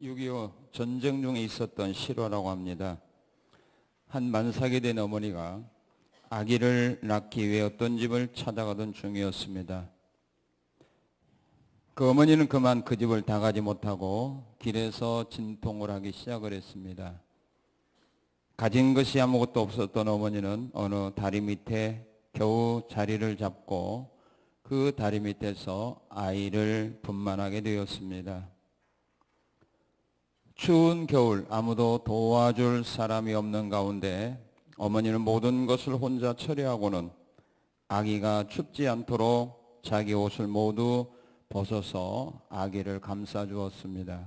6.25 전쟁 중에 있었던 실화라고 합니다. 한 만삭이 된 어머니가 아기를 낳기 위해 어떤 집을 찾아가던 중이었습니다. 그 어머니는 그만 그 집을 다 가지 못하고 길에서 진통을 하기 시작을 했습니다. 가진 것이 아무것도 없었던 어머니는 어느 다리 밑에 겨우 자리를 잡고 그 다리 밑에서 아이를 분만하게 되었습니다. 추운 겨울 아무도 도와줄 사람이 없는 가운데 어머니는 모든 것을 혼자 처리하고는 아기가 춥지 않도록 자기 옷을 모두 벗어서 아기를 감싸 주었습니다.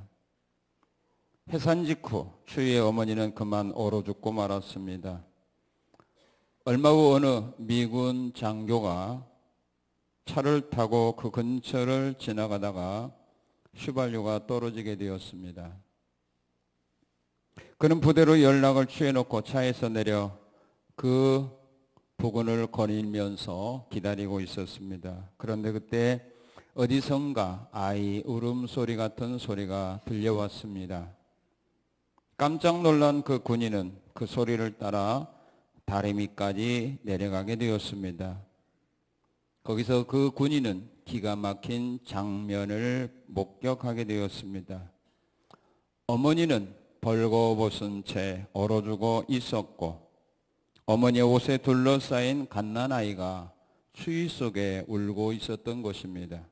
해산 직후 추위에 어머니는 그만 얼어 죽고 말았습니다. 얼마 후 어느 미군 장교가 차를 타고 그 근처를 지나가다가 휘발유가 떨어지게 되었습니다. 그는 부대로 연락을 취해놓고 차에서 내려 그 부근을 거닐면서 기다리고 있었습니다. 그런데 그때 어디선가 아이 울음소리 같은 소리가 들려왔습니다. 깜짝 놀란 그 군인은 그 소리를 따라 다리 밑까지 내려가게 되었습니다. 거기서 그 군인은 기가 막힌 장면을 목격하게 되었습니다. 어머니는 벌거벗은 채 얼어 죽어 있었고 어머니의 옷에 둘러싸인 갓난아이가 추위 속에 울고 있었던 것입니다.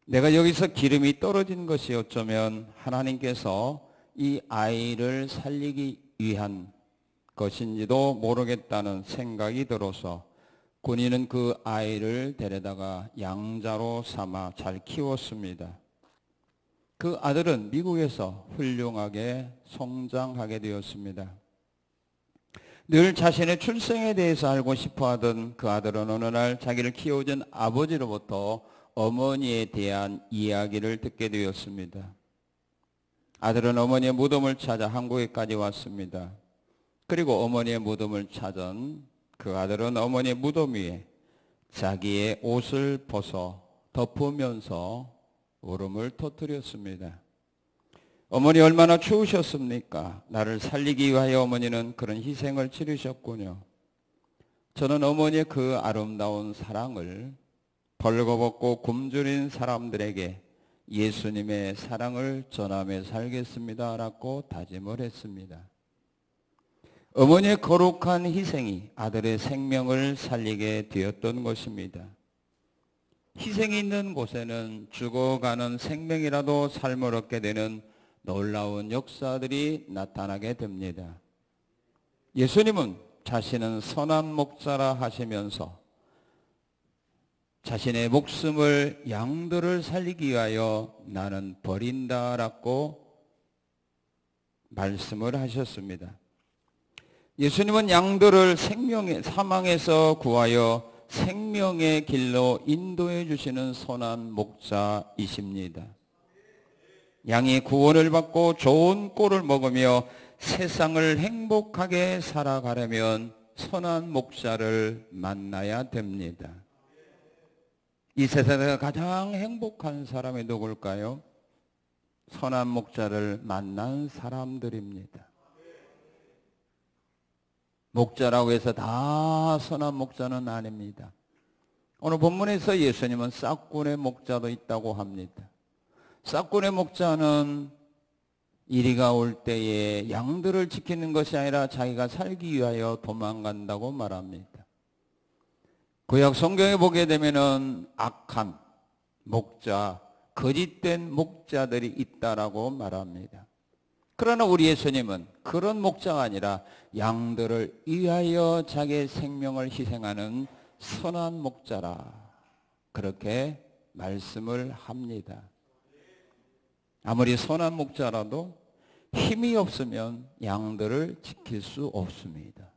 내가 여기서 기름이 떨어진 것이 어쩌면 하나님께서 이 아이를 살리기 위한 것인지도 모르겠다는 생각이 들어서 군인은 그 아이를 데려다가 양자로 삼아 잘 키웠습니다. 그 아들은 미국에서 훌륭하게 성장하게 되었습니다. 늘 자신의 출생에 대해서 알고 싶어하던 그 아들은 어느 날 자기를 키워준 아버지로부터 어머니에 대한 이야기를 듣게 되었습니다. 아들은 어머니의 무덤을 찾아 한국에까지 왔습니다. 그리고 어머니의 무덤을 찾은 그 아들은 어머니의 무덤 위에 자기의 옷을 벗어 덮으면서 울음을 터뜨렸습니다. 어머니 얼마나 추우셨습니까? 나를 살리기 위하여 어머니는 그런 희생을 치르셨군요. 저는 어머니의 그 아름다운 사랑을 벌거벗고 굶주린 사람들에게 예수님의 사랑을 전하며 살겠습니다 라고 다짐을 했습니다. 어머니의 거룩한 희생이 아들의 생명을 살리게 되었던 것입니다. 희생이 있는 곳에는 죽어가는 생명이라도 삶을 얻게 되는 놀라운 역사들이 나타나게 됩니다. 예수님은 자신은 선한 목자라 하시면서 자신의 목숨을 양들을 살리기 위하여 나는 버린다라고 말씀을 하셨습니다. 예수님은 양들을 사망에서 구하여 생명의 길로 인도해 주시는 선한 목자이십니다. 양이 구원을 받고 좋은 꼴을 먹으며 세상을 행복하게 살아가려면 선한 목자를 만나야 됩니다. 이 세상에서 가장 행복한 사람이 누굴까요? 선한 목자를 만난 사람들입니다. 목자라고 해서 다 선한 목자는 아닙니다. 오늘 본문에서 예수님은 싹군의 목자도 있다고 합니다. 싹군의 목자는 이리가 올 때에 양들을 지키는 것이 아니라 자기가 살기 위하여 도망간다고 말합니다. 구약 성경에 보게 되면은 악한 목자, 거짓된 목자들이 있다라고 말합니다. 그러나 우리 예수님은 그런 목자가 아니라 양들을 위하여 자기의 생명을 희생하는 선한 목자라 그렇게 말씀을 합니다. 아무리 선한 목자라도 힘이 없으면 양들을 지킬 수 없습니다.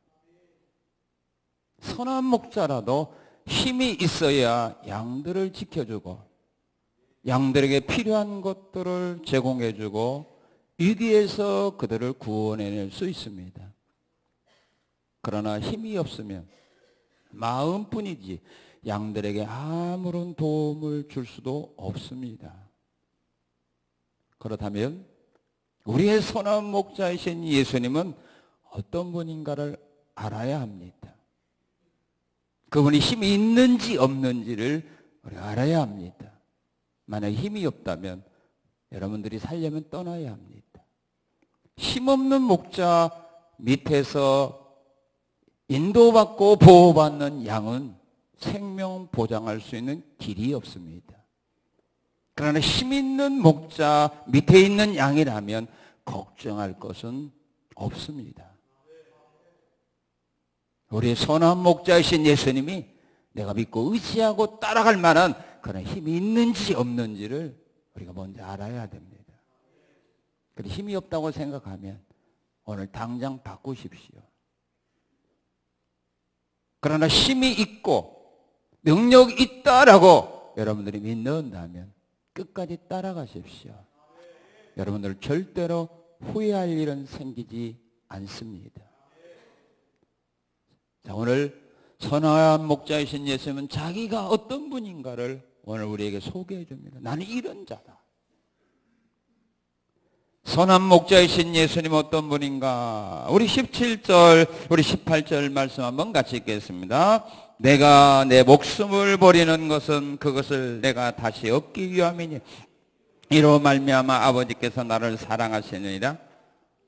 선한 목자라도 힘이 있어야 양들을 지켜주고 양들에게 필요한 것들을 제공해주고 위기에서 그들을 구원해낼 수 있습니다. 그러나 힘이 없으면 마음뿐이지 양들에게 아무런 도움을 줄 수도 없습니다. 그렇다면 우리의 선한 목자이신 예수님은 어떤 분인가를 알아야 합니다. 그분이 힘이 있는지 없는지를 우리가 알아야 합니다. 만약 힘이 없다면 여러분들이 살려면 떠나야 합니다. 힘없는 목자 밑에서 인도받고 보호받는 양은 생명 보장할 수 있는 길이 없습니다. 그러나 힘 있는 목자 밑에 있는 양이라면 걱정할 것은 없습니다. 우리의 선한 목자이신 예수님이 내가 믿고 의지하고 따라갈 만한 그런 힘이 있는지 없는지를 우리가 먼저 알아야 됩니다. 그리고 힘이 없다고 생각하면 오늘 당장 바꾸십시오. 그러나 힘이 있고 능력이 있다라고 여러분들이 믿는다면 끝까지 따라가십시오. 여러분들 절대로 후회할 일은 생기지 않습니다. 자, 오늘 선한 목자이신 예수님은 자기가 어떤 분인가를 오늘 우리에게 소개해 줍니다. 나는 이런 자다. 선한 목자이신 예수님 어떤 분인가? 우리 17절, 우리 18절 말씀 한번 같이 읽겠습니다. 내가 내 목숨을 버리는 것은 그것을 내가 다시 얻기 위함이니 이로 말미암아 아버지께서 나를 사랑하시느니라.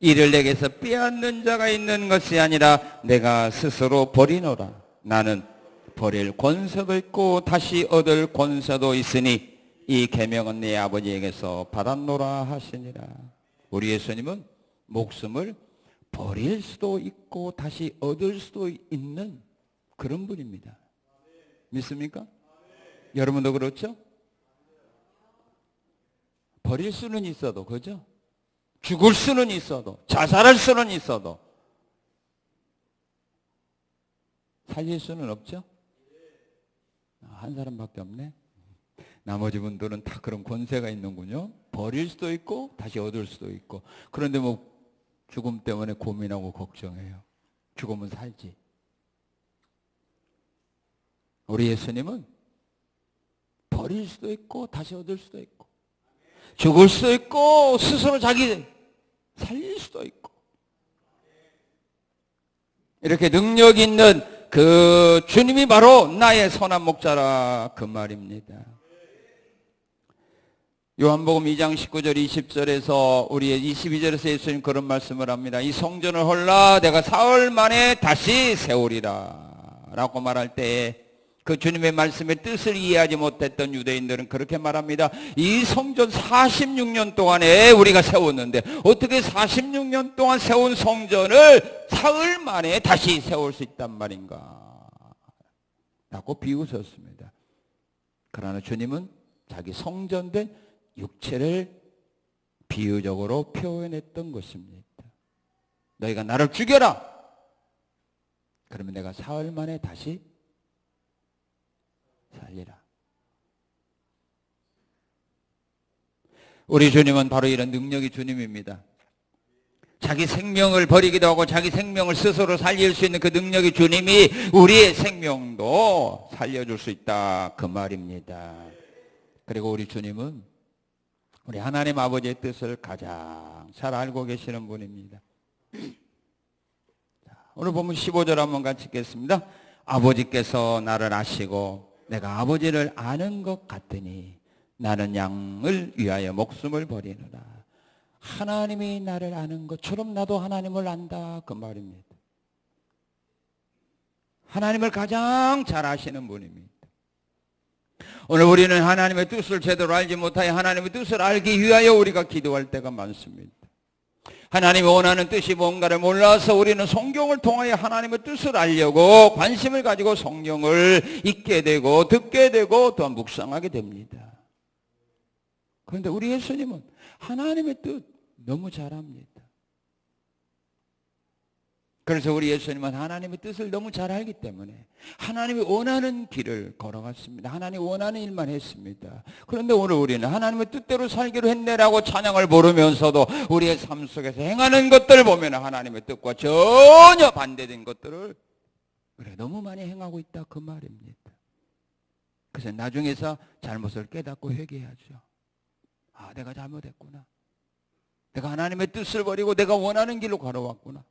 이를 내게서 빼앗는 자가 있는 것이 아니라 내가 스스로 버리노라. 나는 버릴 권세도 있고 다시 얻을 권세도 있으니 이 계명은 내 아버지에게서 받았노라 하시니라. 우리 예수님은 목숨을 버릴 수도 있고 다시 얻을 수도 있는 그런 분입니다. 믿습니까? 여러분도 그렇죠? 버릴 수는 있어도, 그죠? 죽을 수는 있어도, 자살할 수는 있어도 살릴 수는 없죠? 한 사람밖에 없네. 나머지 분들은 다 그런 권세가 있는군요. 버릴 수도 있고 다시 얻을 수도 있고. 그런데 뭐 죽음 때문에 고민하고 걱정해요. 죽으면 살지. 우리 예수님은 버릴 수도 있고 다시 얻을 수도 있고 죽을 수도 있고 스스로 자기 살릴 수도 있고 이렇게 능력 있는 그 주님이 바로 나의 선한 목자라 그 말입니다. 요한복음 2장 19절 20절에서 우리의 22절에서 예수님 그런 말씀을 합니다. 이 성전을 헐라 내가 사흘 만에 다시 세우리라 라고 말할 때에 그 주님의 말씀의 뜻을 이해하지 못했던 유대인들은 그렇게 말합니다. 이 성전 46년 동안에 우리가 세웠는데 어떻게 46년 동안 세운 성전을 사흘 만에 다시 세울 수 있단 말인가 라고 비웃었습니다. 그러나 주님은 자기 성전된 육체를 비유적으로 표현했던 것입니다. 너희가 나를 죽여라. 그러면 내가 사흘 만에 다시 살리라. 우리 주님은 바로 이런 능력의 주님입니다. 자기 생명을 버리기도 하고 자기 생명을 스스로 살릴 수 있는 그 능력의 주님이 우리의 생명도 살려줄 수 있다 그 말입니다. 그리고 우리 주님은 우리 하나님 아버지의 뜻을 가장 잘 알고 계시는 분입니다. 오늘 보면 15절 한번 같이 읽겠습니다. 아버지께서 나를 아시고 내가 아버지를 아는 것 같으니 나는 양을 위하여 목숨을 버리노라. 하나님이 나를 아는 것처럼 나도 하나님을 안다 그 말입니다. 하나님을 가장 잘 아시는 분입니다. 오늘 우리는 하나님의 뜻을 제대로 알지 못하여 하나님의 뜻을 알기 위하여 우리가 기도할 때가 많습니다. 하나님이 원하는 뜻이 뭔가를 몰라서 우리는 성경을 통하여 하나님의 뜻을 알려고 관심을 가지고 성경을 읽게 되고 듣게 되고 또한 묵상하게 됩니다. 그런데 우리 예수님은 하나님의 뜻 너무 잘 압니다. 그래서 우리 예수님은 하나님의 뜻을 너무 잘 알기 때문에 하나님이 원하는 길을 걸어갔습니다. 하나님이 원하는 일만 했습니다. 그런데 오늘 우리는 하나님의 뜻대로 살기로 했네라고 찬양을 부르면서도 우리의 삶 속에서 행하는 것들을 보면 하나님의 뜻과 전혀 반대된 것들을 그래 너무 많이 행하고 있다 그 말입니다. 그래서 나중에서 잘못을 깨닫고 회개하죠. 아, 내가 잘못했구나. 내가 하나님의 뜻을 버리고 내가 원하는 길로 걸어왔구나.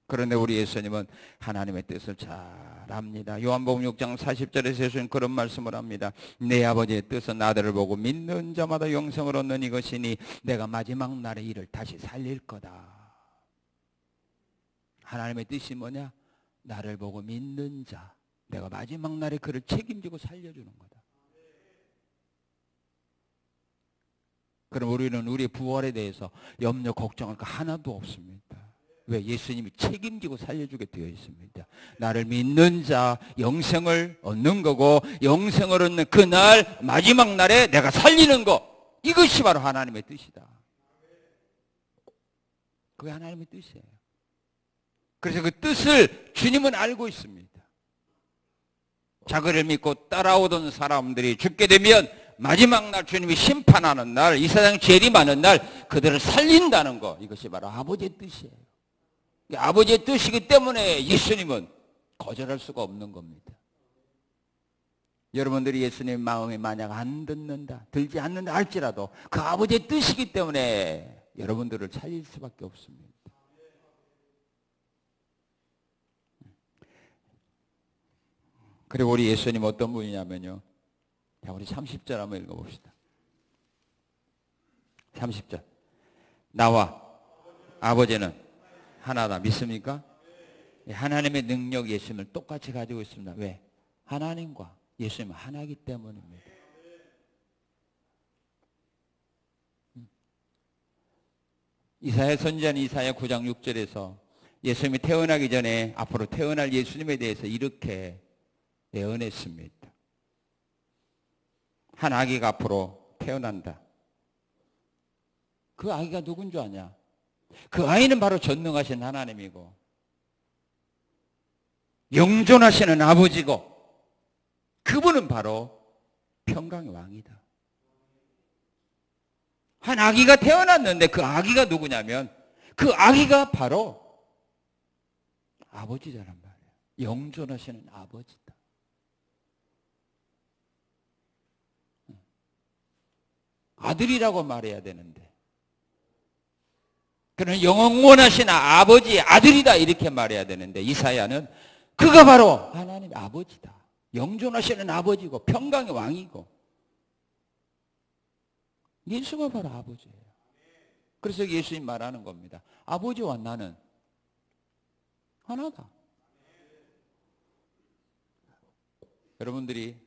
그런데 우리 예수님은 하나님의 뜻을 잘 압니다. 요한복음 6장 40절에서 예수님 그런 말씀을 합니다. 내 아버지의 뜻은 아들을 보고 믿는 자마다 영생을 얻는 이것이니 내가 마지막 날에 이를 다시 살릴 거다. 하나님의 뜻이 뭐냐? 나를 보고 믿는 자, 내가 마지막 날에 그를 책임지고 살려주는 거다. 그럼 우리는 우리의 부활에 대해서 염려, 걱정할 거 하나도 없습니다. 왜? 예수님이 책임지고 살려주게 되어 있습니다. 나를 믿는 자 영생을 얻는 거고, 영생을 얻는 그날 마지막 날에 내가 살리는 거, 이것이 바로 하나님의 뜻이다. 그게 하나님의 뜻이에요. 그래서 그 뜻을 주님은 알고 있습니다. 자기를 믿고 따라오던 사람들이 죽게 되면 마지막 날 주님이 심판하는 날, 이 세상 죄이 많은 날 그들을 살린다는 거, 이것이 바로 아버지의 뜻이에요. 아버지의 뜻이기 때문에 예수님은 거절할 수가 없는 겁니다. 여러분들이 예수님 마음에 만약 안 듣는다, 들지 않는다 할지라도 그 아버지의 뜻이기 때문에 여러분들을 살릴 수밖에 없습니다. 그리고 우리 예수님 어떤 분이냐면요. 자, 우리 30절 한번 읽어봅시다. 30절. 나와 아버지는 하나다. 믿습니까? 하나님의 능력 예수님을 똑같이 가지고 있습니다. 왜? 하나님과 예수님은 하나이기 때문입니다. 이사야 선지자는 이사야 9장 6절에서 예수님이 태어나기 전에 앞으로 태어날 예수님에 대해서 이렇게 예언했습니다. 한 아기가 앞으로 태어난다. 그 아기가 누군 줄 아냐? 그 아이는 바로 전능하신 하나님이고 영존하시는 아버지고 그분은 바로 평강의 왕이다. 한 아기가 태어났는데 그 아기가 누구냐면 그 아기가 바로 아버지잖란 말이에요. 영존하시는 아버지다. 아들이라고 말해야 되는데 그는 영원하신 아버지의 아들이다 이렇게 말해야 되는데 이사야는 그가 바로 하나님의 아버지다. 영존하시는 아버지고 평강의 왕이고 예수가 바로 아버지예요. 그래서 예수님 말하는 겁니다. 아버지와 나는 하나다. 여러분들이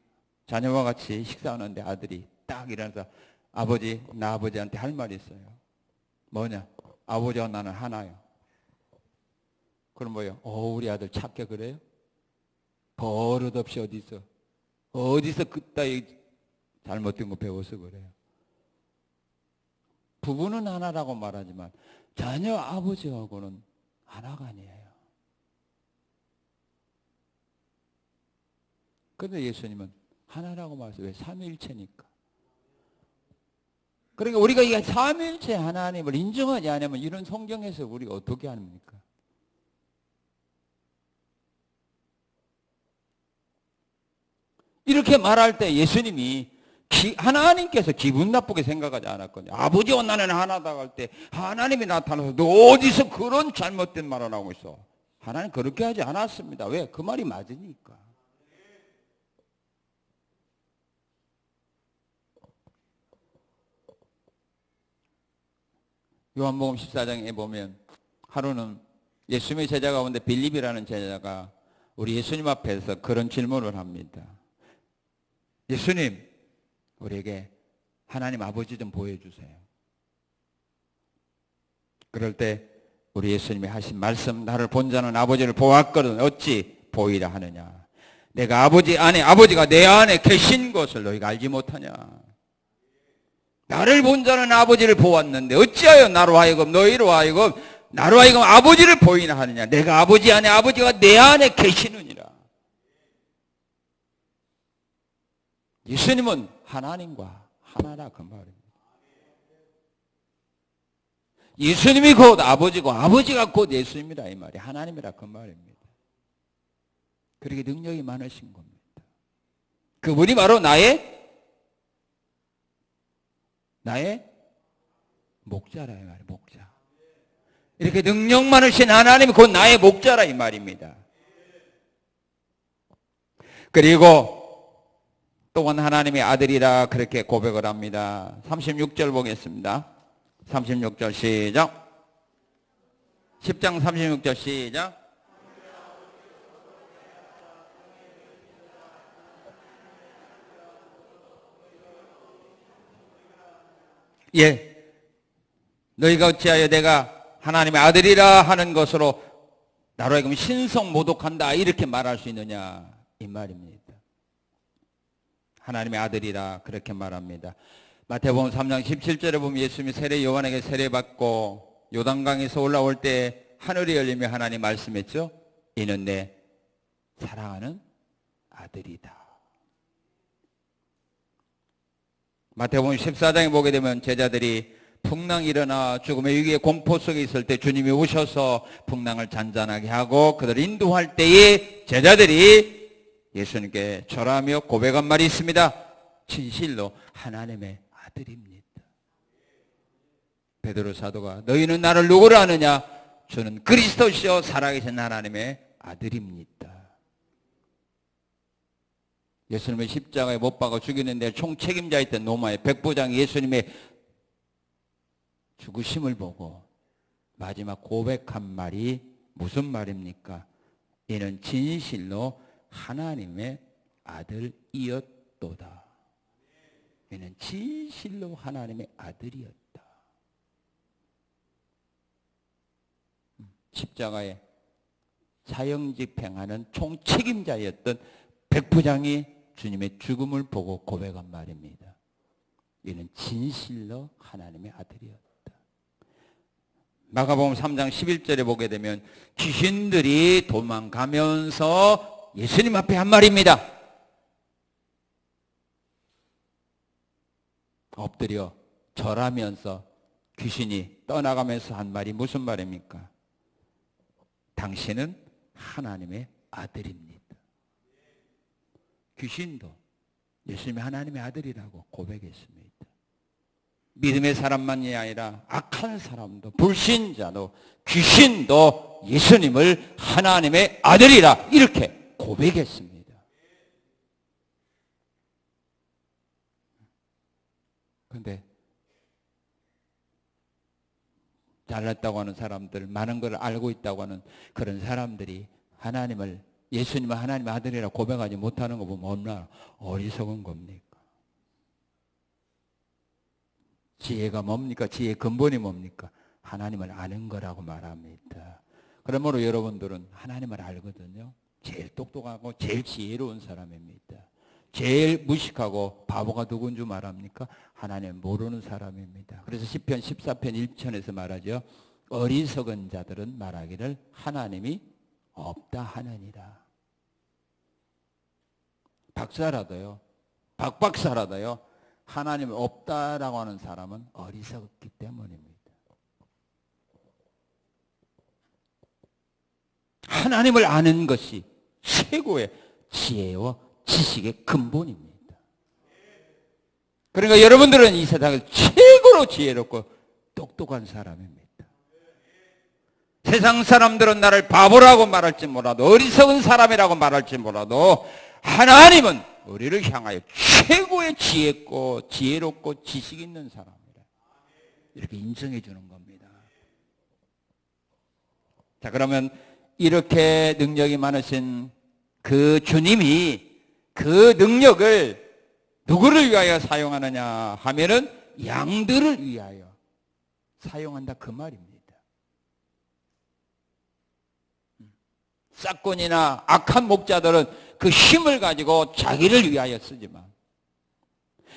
자녀와 같이 식사하는데 아들이 딱 일어나서 아버지, 나 아버지한테 할 말이 있어요. 뭐냐? 아버지와 나는 하나요. 그럼 뭐예요? 우리 아들 착해 그래요? 버릇없이 어디서 그따위 잘못된 거 배워서 그래요. 부부는 하나라고 말하지만 자녀 아버지하고는 하나가 아니에요. 그런데 예수님은 하나라고 말했어요. 왜? 삼위일체니까. 그러니까 우리가 이 삼위일체 하나님을 인정하지 않으면 이런 성경에서 우리가 어떻게 합니까? 이렇게 말할 때 예수님이 하나님께서 기분 나쁘게 생각하지 않았거든요. 아버지와 나는 하나다 할 때 하나님이 나타나서 너 어디서 그런 잘못된 말을 하고 있어? 하나님 그렇게 하지 않았습니다. 왜? 그 말이 맞으니까. 요한복음 14장에 보면 하루는 예수님의 제자 가운데 빌립이라는 제자가 우리 예수님 앞에서 그런 질문을 합니다. 예수님, 우리에게 하나님 아버지 좀 보여주세요. 그럴 때 우리 예수님이 하신 말씀, 나를 본 자는 아버지를 보았거든 어찌 보이라 하느냐. 내가 아버지 안에, 아버지가 내 안에 계신 것을 너희가 알지 못하냐. 나를 본 자는 아버지를 보았는데 어찌하여 나로 하여금 너희로 하여금 나로 하여금 아버지를 보이나 하느냐. 내가 아버지 안에, 아버지가 내 안에 계시느니라. 예수님은 하나님과 하나라 그 말입니다. 예수님이 곧 아버지고 아버지가 곧 예수님이라 이 말이 하나님이라 그 말입니다. 그렇게 능력이 많으신 겁니다. 그분이 바로 나의 목자라 이 말이에요. 목자. 이렇게 능력 많으신 하나님이 곧 나의 목자라 이 말입니다. 그리고 또한 하나님의 아들이라 그렇게 고백을 합니다. 36절 보겠습니다. 36절 시작. 10장 36절 시작. 예, 너희가 어찌하여 내가 하나님의 아들이라 하는 것으로 나로 하여금 신성 모독한다 이렇게 말할 수 있느냐 이 말입니다. 하나님의 아들이라 그렇게 말합니다. 마태복음 3장 17절에 보면 예수님이 세례 요한에게 세례받고 요단강에서 올라올 때 하늘이 열리며 하나님 말씀했죠. 이는 내 사랑하는 아들이다. 마태복음 14장에 보게 되면 제자들이 풍랑이 일어나 죽음의 위기의 공포 속에 있을 때 주님이 오셔서 풍랑을 잔잔하게 하고 그들을 인도할 때에 제자들이 예수님께 절하며 고백한 말이 있습니다. 진실로 하나님의 아들입니다. 베드로 사도가 너희는 나를 누구로 아느냐? 저는 그리스도시요 살아계신 하나님의 아들입니다. 예수님의 십자가에 못 박아 죽이는데 총책임자였던 로마의 백부장이 예수님의 죽으심을 보고 마지막 고백한 말이 무슨 말입니까? 이는 진실로 하나님의 아들이었도다. 이는 진실로 하나님의 아들이었다. 십자가에 사형집행하는 총책임자였던 백부장이 주님의 죽음을 보고 고백한 말입니다. 이는 진실로 하나님의 아들이었다. 마가복음 3장 11절에 보게 되면 귀신들이 도망가면서 예수님 앞에 한 말입니다. 엎드려 절하면서 귀신이 떠나가면서 한 말이 무슨 말입니까? 당신은 하나님의 아들입니다. 귀신도 예수님이 하나님의 아들이라고 고백했습니다. 믿음의 사람만이 아니라 악한 사람도 불신자도 귀신도 예수님을 하나님의 아들이라 이렇게 고백했습니다. 그런데 잘났다고 하는 사람들, 많은 걸 알고 있다고 하는 그런 사람들이 하나님을, 예수님을 하나님의 아들이라 고백하지 못하는 거 보면 얼마나 어리석은 겁니까? 지혜가 뭡니까? 지혜의 근본이 뭡니까? 하나님을 아는 거라고 말합니다. 그러므로 여러분들은 하나님을 알거든요. 제일 똑똑하고 제일 지혜로운 사람입니다. 제일 무식하고 바보가 누군 줄 말합니까? 하나님을 모르는 사람입니다. 그래서 시편 14편 1편에서 말하죠. 어리석은 자들은 말하기를 하나님이 없다 하느니라. 박사라도요, 박박사라도요, 하나님이 없다라고 하는 사람은 어리석기 때문입니다. 하나님을 아는 것이 최고의 지혜와 지식의 근본입니다. 그러니까 여러분들은 이 세상에서 최고로 지혜롭고 똑똑한 사람입니다. 세상 사람들은 나를 바보라고 말할지 몰라도, 어리석은 사람이라고 말할지 몰라도 하나님은 우리를 향하여 최고의 지혜롭고 지식 있는 사람이라 이렇게 인정해 주는 겁니다. 자, 그러면 이렇게 능력이 많으신 그 주님이 그 능력을 누구를 위하여 사용하느냐 하면은 양들을 위하여 사용한다 그 말입니다. 싹군이나 악한 목자들은 그 힘을 가지고 자기를 위하여 쓰지만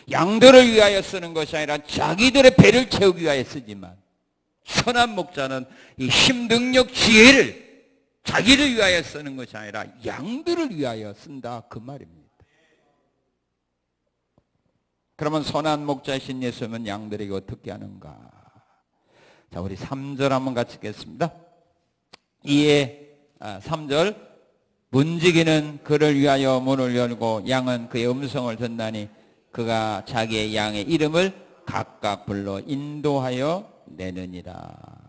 양들을 위하여 쓰는 것이 아니라 자기들의 배를 채우기 위하여 쓰지만 선한 목자는 이 힘, 능력, 지혜를 자기를 위하여 쓰는 것이 아니라 양들을 위하여 쓴다 그 말입니다. 그러면 선한 목자이신 예수님은 양들에게 어떻게 하는가? 자, 우리 3절 한번 같이 읽겠습니다. 이에 3절 문지기는 그를 위하여 문을 열고 양은 그의 음성을 듣나니 그가 자기의 양의 이름을 각각 불러 인도하여 내느니라.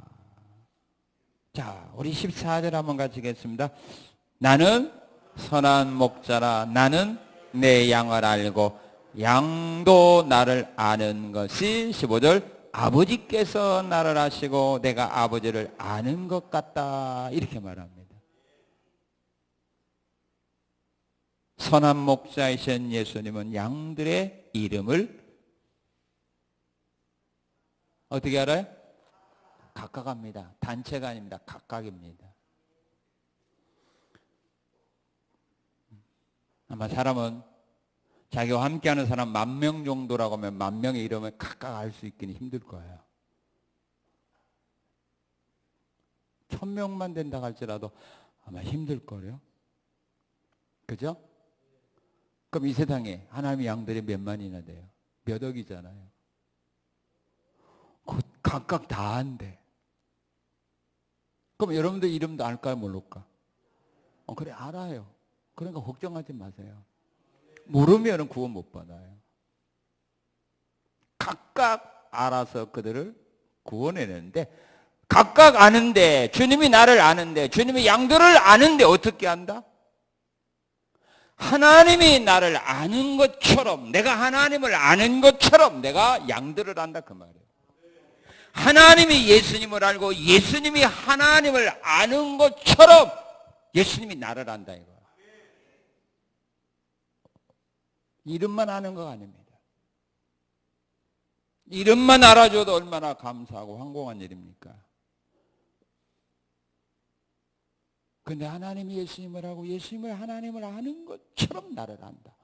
자, 우리 14절 한번 가시겠습니다. 나는 선한 목자라. 나는 내 양을 알고 양도 나를 아는 것이 15절 아버지께서 나를 아시고 내가 아버지를 아는 것 같다. 이렇게 말합니다. 선한 목자이신 예수님은 양들의 이름을 어떻게 알아요? 각각 합니다. 단체가 아닙니다. 각각입니다. 아마 사람은 자기와 함께하는 사람 10,000명 정도라고 하면 10,000명의 이름을 각각 알 수 있기는 힘들 거예요. 1,000명만 된다 할지라도 아마 힘들 거예요. 그죠? 그럼 이 세상에 하나님의 양들이 몇만이나 돼요? 몇 억이잖아요. 각각 다 한대. 그럼 여러분들 이름도 알까요? 모를까? 그래, 알아요. 그러니까 걱정하지 마세요. 모르면 구원 못 받아요. 각각 알아서 그들을 구원해내는데, 각각 아는데, 주님이 나를 아는데, 주님이 양들을 아는데 어떻게 안다? 하나님이 나를 아는 것처럼, 내가 하나님을 아는 것처럼 내가 양들을 안다 그 말이에요. 하나님이 예수님을 알고 예수님이 하나님을 아는 것처럼 예수님이 나를 안다 이거야. 이름만 아는 거 아닙니다. 이름만 알아줘도 얼마나 감사하고 황공한 일입니까? 근데 하나님이 예수님을 하고 예수님을 하나님을 아는 것처럼 나를 안다.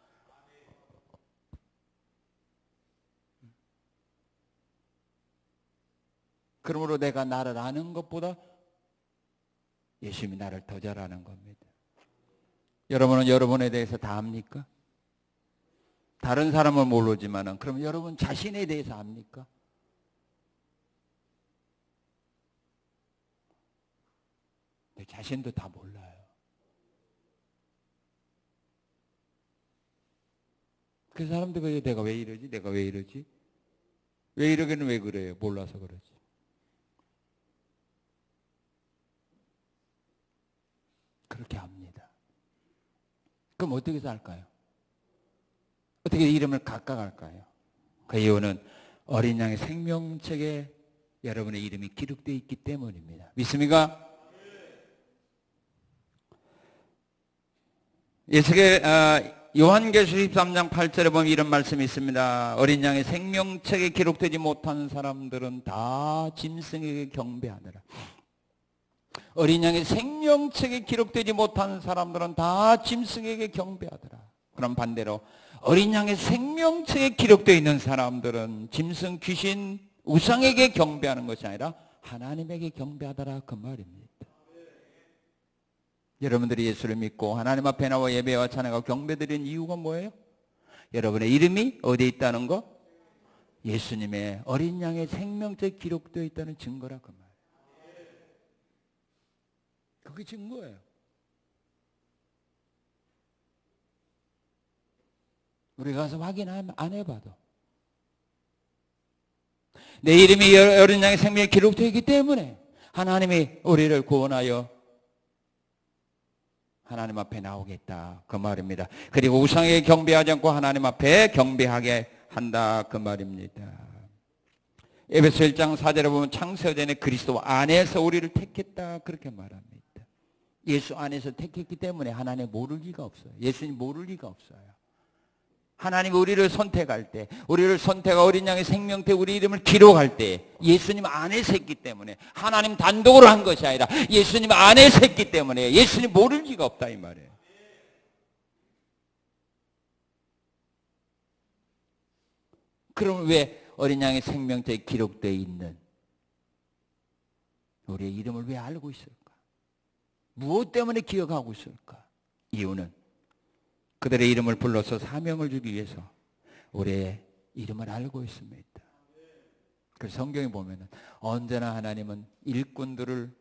그러므로 내가 나를 아는 것보다 예수님이 나를 더 잘 아는 겁니다. 여러분은 여러분에 대해서 다 압니까? 다른 사람은 모르지만은 그럼 여러분 자신에 대해서 압니까? 내 자신도 다 몰라요. 그 사람들이 내가 왜 이러지? 내가 왜 이러지? 왜 이러기는 왜 그래요? 몰라서 그러지. 그렇게 합니다. 그럼 어떻게 살까요? 어떻게 이름을 각각 할까요? 그 이유는 어린 양의 생명책에 여러분의 이름이 기록되어 있기 때문입니다. 믿습니까? 요한계시록 13장 8절에 보면 이런 말씀이 있습니다. 어린 양의 생명책에 기록되지 못한 사람들은 다 짐승에게 경배하느라. 어린 양의 생명책에 기록되지 못한 사람들은 다 짐승에게 경배하더라. 그럼 반대로 어린 양의 생명책에 기록되어 있는 사람들은 짐승, 귀신, 우상에게 경배하는 것이 아니라 하나님에게 경배하더라 그 말입니다. 여러분들이 예수를 믿고 하나님 앞에 나와 예배와 찬양과 경배드리는 이유가 뭐예요? 여러분의 이름이 어디에 있다는 거? 예수님의 어린 양의 생명책에 기록되어 있다는 증거라 그 말. 그게 증거예요. 우리 가서 확인 안 해봐도 내 이름이 어린 양의 생명에 기록되어 있기 때문에 하나님이 우리를 구원하여 하나님 앞에 나오겠다 그 말입니다. 그리고 우상에게 경배하지 않고 하나님 앞에 경배하게 한다 그 말입니다. 에베소 1장 4절에 보면 창세전에 그리스도 안에서 우리를 택했다 그렇게 말합니다. 예수 안에서 택했기 때문에 하나님 모를 리가 없어요. 예수님 모를 리가 없어요. 하나님 우리를 선택할 때, 우리를 선택한 어린 양의 생명태 우리 이름을 기록할 때 예수님 안에서 했기 때문에 하나님 단독으로 한 것이 아니라 예수님 안에서 했기 때문에 예수님 모를 리가 없다 이 말이에요. 그럼 왜 어린 양의 생명태에 기록되어 있는 우리의 이름을 왜 알고 있을까? 무엇 때문에 기억하고 있을까? 이유는 그들의 이름을 불러서 사명을 주기 위해서 우리의 이름을 알고 있습니다. 그 성경에 보면은 언제나 하나님은 일꾼들을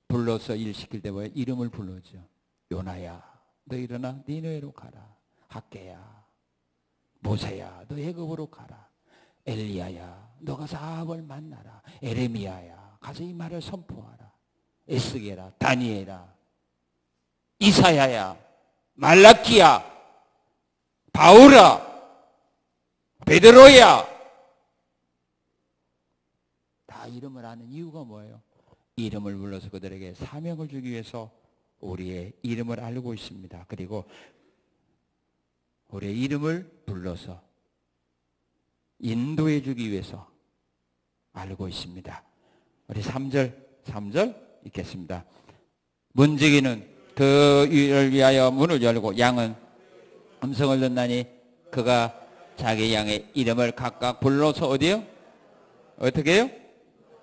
불러서 일 시킬 때 왜 이름을 불러죠? 요나야, 너 일어나 니느웨로 가라. 학개야, 모세야, 너 애굽으로 가라. 엘리야야 너가 사합을 만나라. 에레미야야 가서 이 말을 선포하라. 에스겔아 다니엘아 이사야야 말라기야 바울아 베드로야 다 이름을 아는 이유가 뭐예요? 이름을 불러서 그들에게 사명을 주기 위해서 우리의 이름을 알고 있습니다. 그리고 우리의 이름을 불러서 인도해 주기 위해서 알고 있습니다. 우리 3절 읽겠습니다. 문지기는 그를 위하여 문을 열고 양은 음성을 듣나니 그가 자기 양의 이름을 각각 불러서 어디요? 어떻게 해요?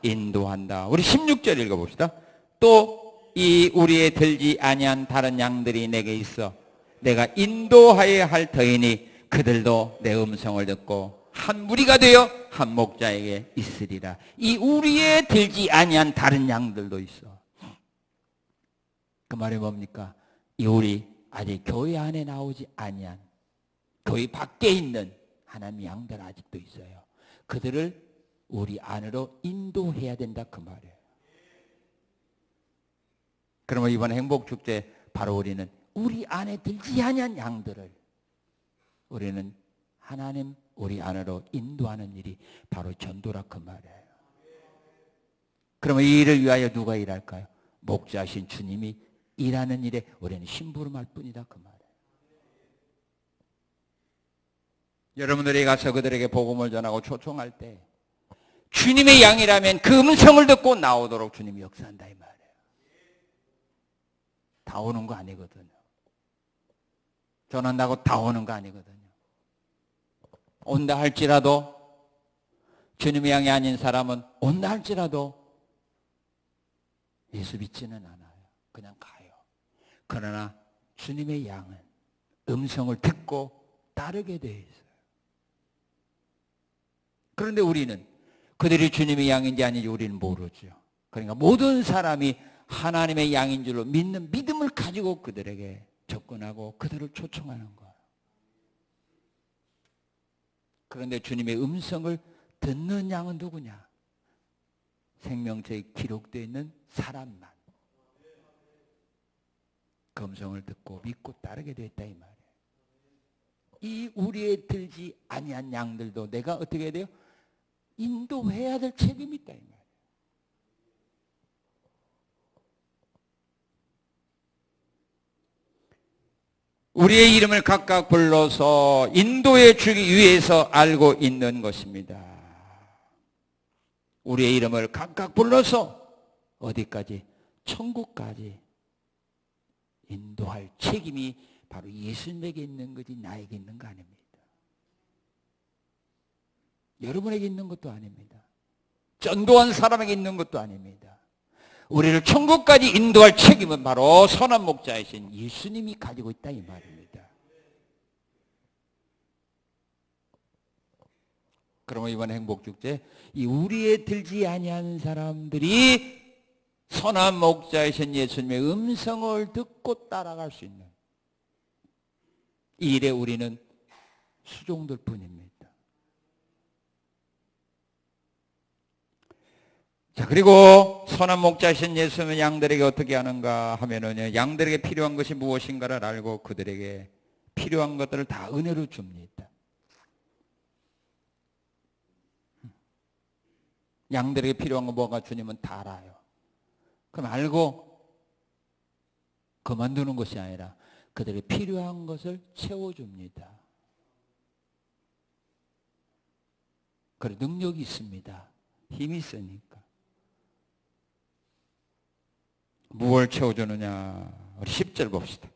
인도한다. 우리 16절 읽어봅시다. 또 이 우리의 들지 아니한 다른 양들이 내게 있어 내가 인도하여야 할 터이니 그들도 내 음성을 듣고 한 무리가 되어 한 목자에게 있으리라. 이 우리의 들지 아니한 다른 양들도 있어. 그 말이 뭡니까? 이 우리 아직 교회 안에 나오지 아니한 교회 밖에 있는 하나님의 양들 아직도 있어요. 그들을 우리 안으로 인도해야 된다 그 말이에요. 그러면 이번 행복축제 바로 우리는 우리 안에 들지 아니한 양들을 우리는 하나님 우리 안으로 인도하는 일이 바로 전도라 그 말이에요. 그러면 이 일을 위하여 누가 일할까요? 목자신 주님이 일하는 일에 우리는 심부름할 뿐이다 그 말이에요. 여러분들이 가서 그들에게 복음을 전하고 초청할 때 주님의 양이라면 그 음성을 듣고 나오도록 주님이 역사한다 이 말이에요. 다 오는 거 아니거든요. 전한다고 다 오는 거 아니거든요. 온다 할지라도 주님의 양이 아닌 사람은 온다 할지라도 예수 믿지는 않아요. 그냥 가요. 그러나 주님의 양은 음성을 듣고 따르게 되어 있어요. 그런데 우리는 그들이 주님의 양인지 아닌지 우리는 모르죠. 그러니까 모든 사람이 하나님의 양인 줄로 믿는 믿음을 가지고 그들에게 접근하고 그들을 초청하는 거예요. 그런데 주님의 음성을 듣는 양은 누구냐? 생명책에 기록되어 있는 사람만. 그 음성을 듣고 믿고 따르게 되었다 이 말이에요. 이 우리의 들지 아니한 양들도 내가 어떻게 해야 돼요? 인도해야 될 책임이 있다 이 말이에요. 우리의 이름을 각각 불러서 인도해 주기 위해서 알고 있는 것입니다. 우리의 이름을 각각 불러서 어디까지? 천국까지 인도할 책임이 바로 예수님에게 있는 거지 나에게 있는 거 아닙니다. 여러분에게 있는 것도 아닙니다. 전도한 사람에게 있는 것도 아닙니다. 우리를 천국까지 인도할 책임은 바로 선한 목자이신 예수님이 가지고 있다 이 말입니다. 그러면 이번 행복축제 이 우리의 들지 아니한 사람들이 선한 목자이신 예수님의 음성을 듣고 따라갈 수 있는 이 일에 우리는 수종들 뿐입니다. 자, 그리고 선한 목자이신 예수님은 양들에게 어떻게 하는가 하면은 양들에게 필요한 것이 무엇인가를 알고 그들에게 필요한 것들을 다 은혜로 줍니다. 양들에게 필요한 거 뭐가 주님은 다 알아요. 그럼 알고 그만두는 것이 아니라 그들에게 필요한 것을 채워줍니다. 그런 능력이 있습니다. 힘이 있으니까. 무엇을 채워주느냐? 우리 10절 봅시다.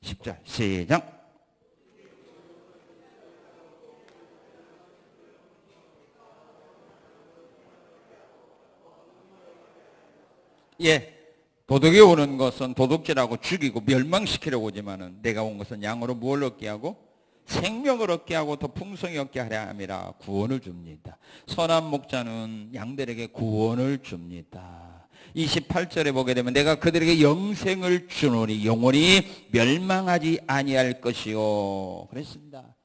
10절 시작. 예, 도둑이 오는 것은 도둑질하고 죽이고 멸망시키려고 오지만은 내가 온 것은 양으로 무엇을 얻게 하고 생명을 얻게 하고 더 풍성히 얻게 하려 함이라. 구원을 줍니다. 선한 목자는 양들에게 구원을 줍니다. 28절에 보게 되면 내가 그들에게 영생을 주노니 영원히 멸망하지 아니할 것이요. 그랬습니다.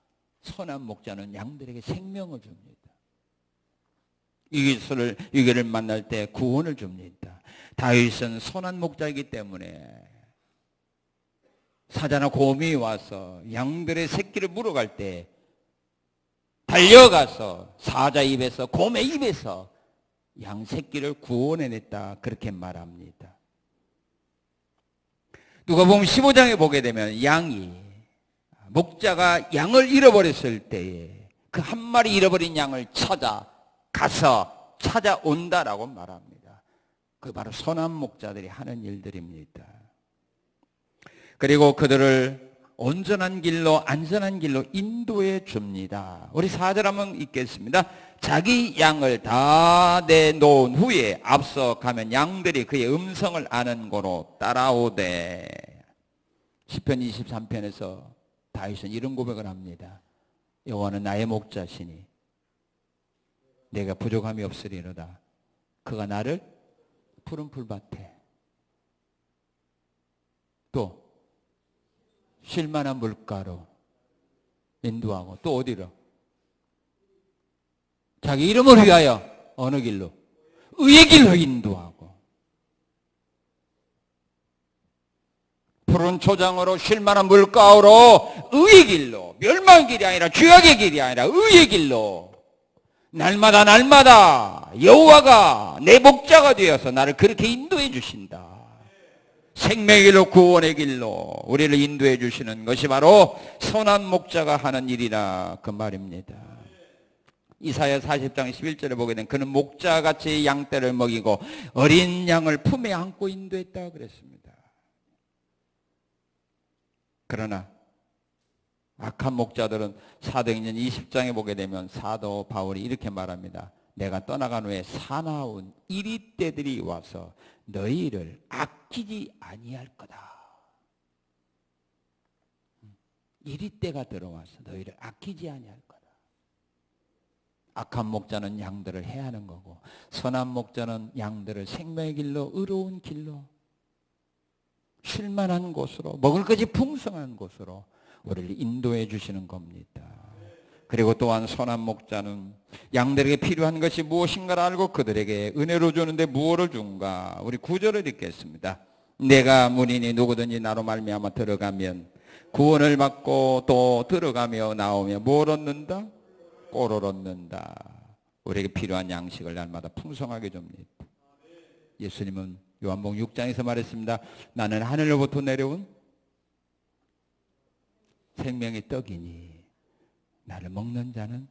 선한 목자는 양들에게 생명을 줍니다. 위기를 만날 때 구원을 줍니다. 다윗은 선한 목자이기 때문에 사자나 곰이 와서 양들의 새끼를 물어갈 때 달려가서 사자 입에서 곰의 입에서 양 새끼를 구원해냈다, 그렇게 말합니다. 누가복음 15장에 보게 되면 목자가 양을 잃어버렸을 때에 그 한 마리 잃어버린 양을 찾아온다라고 말합니다. 그 바로 선한 목자들이 하는 일들입니다. 그리고 그들을 온전한 길로, 안전한 길로 인도해 줍니다. 우리 4절 한번 읽겠습니다. 자기 양을 다 내놓은 후에 앞서 가면 양들이 그의 음성을 아는 고로 따라오되. 시편 23편에서 다윗은 이런 고백을 합니다. 여호와는 나의 목자시니 내가 부족함이 없으리로다. 그가 나를 푸른 풀밭에 또 쉴만한 물가로 인도하고, 또 어디로? 자기 이름을 위하여 어느 길로? 의의 길로 인도하고, 푸른 초장으로 쉴만한 물가로 의의 길로, 멸망의 길이 아니라 죄악의 길이 아니라 의의 길로 날마다 여호와가 내 목자가 되어서 나를 그렇게 인도해 주신다. 생명의 길로, 구원의 길로 우리를 인도해 주시는 것이 바로 선한 목자가 하는 일이라, 그 말입니다. 이사야 40장 11절에 보게 되면 그는 목자같이 양떼를 먹이고 어린 양을 품에 안고 인도했다 그랬습니다. 그러나 악한 목자들은 사도행전 20장에 보게 되면 사도 바울이 이렇게 말합니다. 내가 떠나간 후에 사나운 이리떼들이 와서 너희를 아끼지 아니할 거다. 이리떼가 들어와서 너희를 아끼지 아니할 거다. 악한 목자는 양들을 해하는 거고, 선한 목자는 양들을 생명의 길로, 의로운 길로, 쉴만한 곳으로, 먹을 것이 풍성한 곳으로 우리를 인도해 주시는 겁니다. 그리고 또한 선한 목자는 양들에게 필요한 것이 무엇인가를 알고 그들에게 은혜로 주는데 무엇을 준가? 우리 9절을 읽겠습니다. 내가 문이니 누구든지 나로 말미암아 들어가면 구원을 받고 또 들어가며 나오며 뭘 얻는다? 꼴을 얻는다. 우리에게 필요한 양식을 날마다 풍성하게 줍니다. 예수님은 요한복음 6장에서 말했습니다. 나는 하늘로부터 내려온 생명의 떡이니 나를 먹는 자는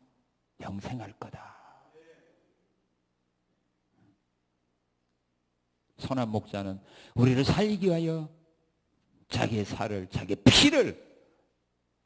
영생할 거다. 선한 목자는 우리를 살리기 위하여 자기의 살을, 자기의 피를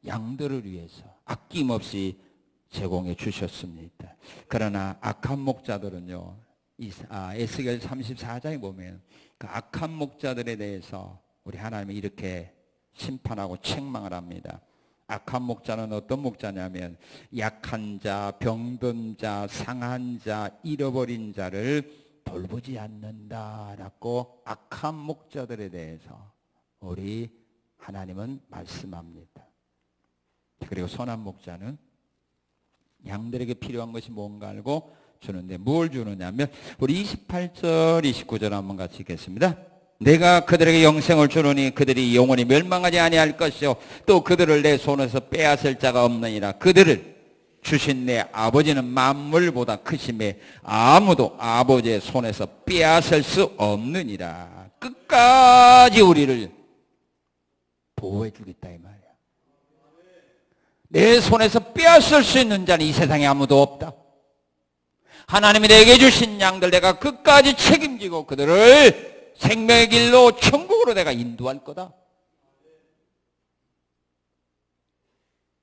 양들을 위해서 아낌없이 제공해 주셨습니다. 그러나 악한 목자들은요, 에스겔 34장에 보면 그 악한 목자들에 대해서 우리 하나님이 이렇게 심판하고 책망을 합니다. 악한 목자는 어떤 목자냐면 약한 자, 병든 자, 상한 자, 잃어버린 자를 돌보지 않는다라고 악한 목자들에 대해서 우리 하나님은 말씀합니다. 그리고 선한 목자는 양들에게 필요한 것이 뭔가 알고 주는데 뭘 주느냐면 우리 28절, 29절 한번 같이 읽겠습니다. 내가 그들에게 영생을 주노니 그들이 영원히 멸망하지 아니할 것이요 또 그들을 내 손에서 빼앗을 자가 없느니라. 그들을 주신 내 아버지는 만물보다 크심에 아무도 아버지의 손에서 빼앗을 수 없느니라. 끝까지 우리를 보호해 주겠다 이 말이야. 내 손에서 빼앗을 수 있는 자는 이 세상에 아무도 없다. 하나님이 내게 주신 양들 내가 끝까지 책임지고 그들을 생명의 길로 천국으로 내가 인도할 거다.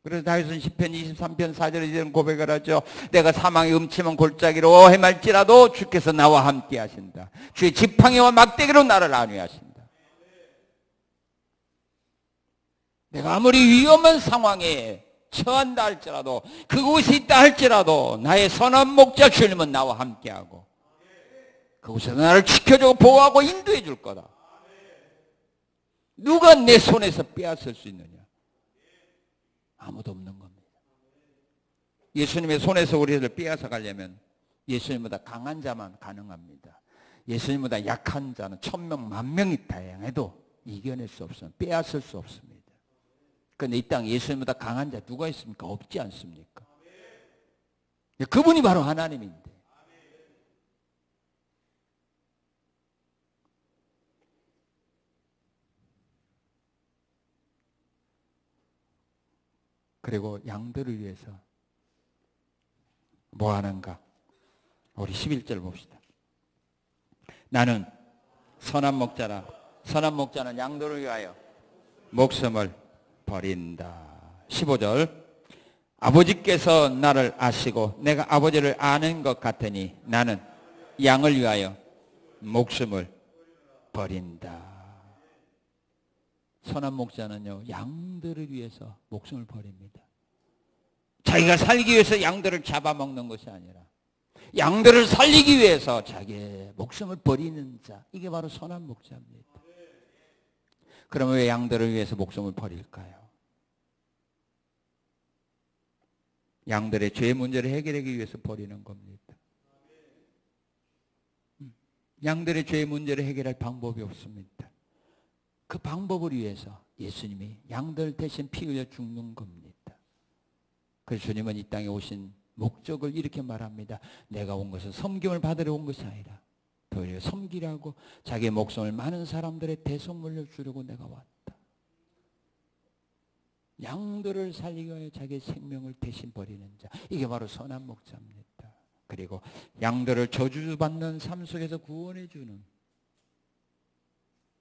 그래서 다윗은 시편 23편 4절에 이런 고백을 하죠. 내가 사망의 음침한 골짜기로 헤맬지라도 주께서 나와 함께 하신다. 주의 지팡이와 막대기로 나를 안위하신다. 내가 아무리 위험한 상황에 처한다 할지라도 그곳에 있다 할지라도 나의 선한 목자 주님은 나와 함께하고 그곳에서 나를 지켜주고 보호하고 인도해 줄 거다. 누가 내 손에서 빼앗을 수 있느냐? 아무도 없는 겁니다. 예수님의 손에서 우리를 빼앗아 가려면 예수님보다 강한 자만 가능합니다. 예수님보다 약한 자는 1000명, 10,000명이 다양해도 이겨낼 수 없습니다. 빼앗을 수 없습니다. 그런데 이 땅에 예수님보다 강한 자 누가 있습니까? 없지 않습니까? 그분이 바로 하나님인데. 그리고 양들을 위해서 뭐 하는가? 우리 11절 봅시다. 나는 선한 목자라. 선한 목자는 양들을 위하여 목숨을 버린다. 15절. 아버지께서 나를 아시고 내가 아버지를 아는 것 같으니 나는 양을 위하여 목숨을 버린다. 선한 목자는요, 양들을 위해서 목숨을 버립니다. 자기가 살기 위해서 양들을 잡아먹는 것이 아니라 양들을 살리기 위해서 자기의 목숨을 버리는 자, 이게 바로 선한 목자입니다. 그러면 왜 양들을 위해서 목숨을 버릴까요? 양들의 죄 문제를 해결하기 위해서 버리는 겁니다. 양들의 죄 문제를 해결할 방법이 없습니다. 그 방법을 위해서 예수님이 양들 대신 피 흘려 죽는 겁니다. 그래서 주님은 이 땅에 오신 목적을 이렇게 말합니다. 내가 온 것은 섬김을 받으러 온 것이 아니라 도리어 섬기라고 자기의 목숨을 많은 사람들의 대속물로 주려고 내가 왔다. 양들을 살리기 위해 자기의 생명을 대신 버리는 자, 이게 바로 선한 목자입니다. 그리고 양들을 저주받는 삶 속에서 구원해 주는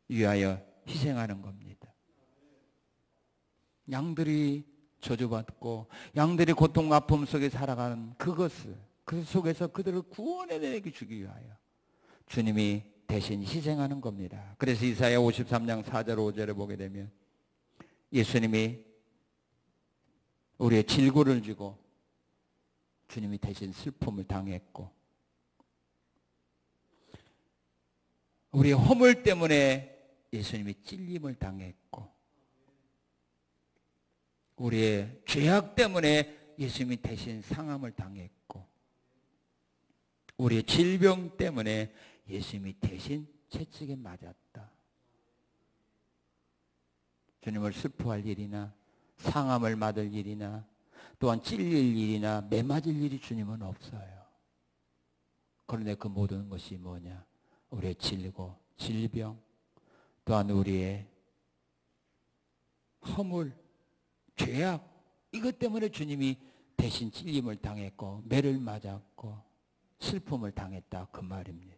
위하여 희생하는 겁니다. 양들이 저주받고 양들이 고통 아픔 속에 살아가는 그것을, 그 속에서 그들을 구원해내기 주기 위하여 주님이 대신 희생하는 겁니다. 그래서 이사야 53장 4절 5절에 보게 되면 예수님이 우리의 질고를 지고 주님이 대신 슬픔을 당했고 우리의 허물 때문에 예수님이 찔림을 당했고 우리의 죄악 때문에 예수님이 대신 상함을 당했고 우리의 질병 때문에 예수님이 대신 채찍에 맞았다. 주님을 슬퍼할 일이나 상함을 받을 일이나 또한 찔릴 일이나 매맞을 일이 주님은 없어요. 그런데 그 모든 것이 뭐냐? 우리의 질고 질병 또한 우리의 허물, 죄악, 이것 때문에 주님이 대신 찔림을 당했고 매를 맞았고 슬픔을 당했다, 그 말입니다.